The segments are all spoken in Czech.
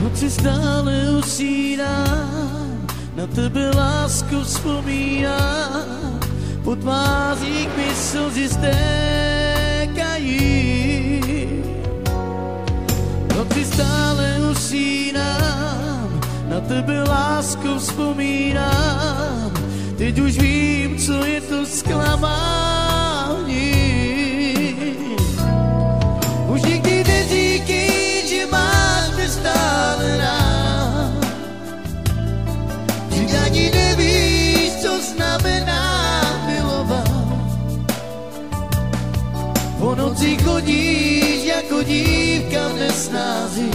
Noci stále usínám, na tebe lásku vzpomínám, po tvářích mi slzy stékají. Noci stále usínám, na tebe lásku vzpomínám, teď už vím, co je to zklamání. Už nikdy neříkej, že máš mě stále rád, že ani nevíš, co znamená milovat. Po noci chodíš jako dívka v nesnázi,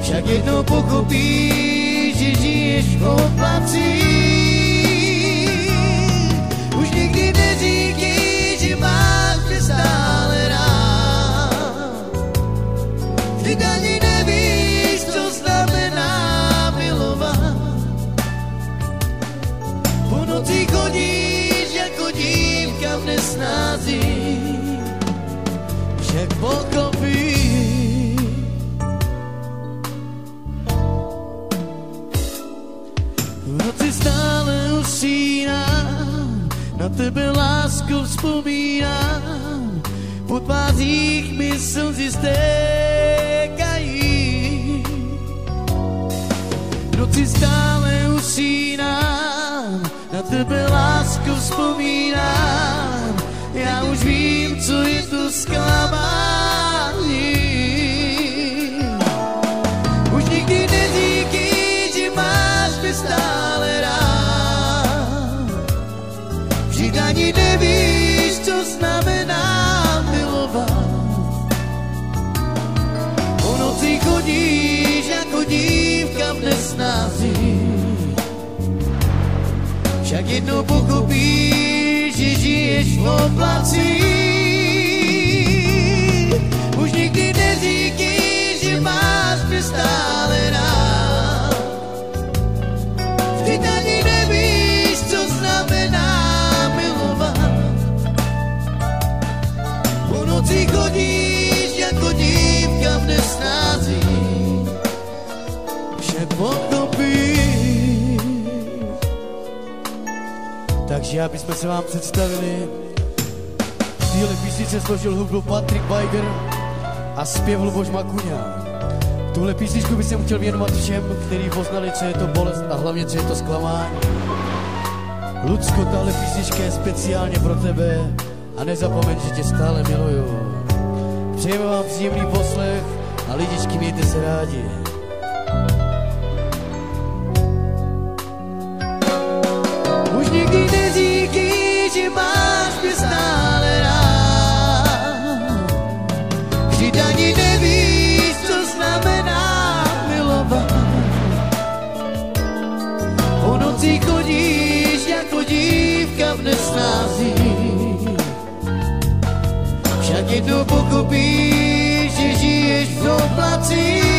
však jednou pochopíš, že žiješ v oblacích. Už nikdy neříkej, že máš mě stále rád, vždyť ani nevíš, co znamená milovat. Po noci chodíš jako dívka v nesnázi, však pochopíš. V noci stále usínám, na tebe lásku vzpomínám, po tvářích mi slzy stékají. V noci stále usínám, na tebe lásku vzpomínám, já už vím, co je to zklamání. Už nikdy neříkej, že máš mě stále rád, vždyť ani nevíš, co znamená milovat. Po noci chodíš jako dívka v nesnázi, však jednou pochopíš, že žiješ v oblacích. Už nikdy neříkej, že máš mě stále rád, vždyť ani nevíš, co znamená milovat. Po noci chodíš jako dívka v nesnázi, však pochopíš. Takže abychom se vám představili, v téhle písničce složil hudbu Patrik Bajger a zpěv Luboš Makuňa. Tuhle písničku bych chtěl věnovat všem, kteří poznali, co je to bolest a hlavně, co je to zklamání. Lucko, tahle písnička je speciálně pro tebe a nezapomeň, že tě stále miluju. Přejeme vám příjemný poslech a lidičky, mějte se rádi. Už nikdy neříkej, že máš mě stále rád, vždyť ani nevíš, co znamená milovat. Po noci chodíš jako dívka v nesnázi, však jednou pochopíš, že žiješ v oblacích.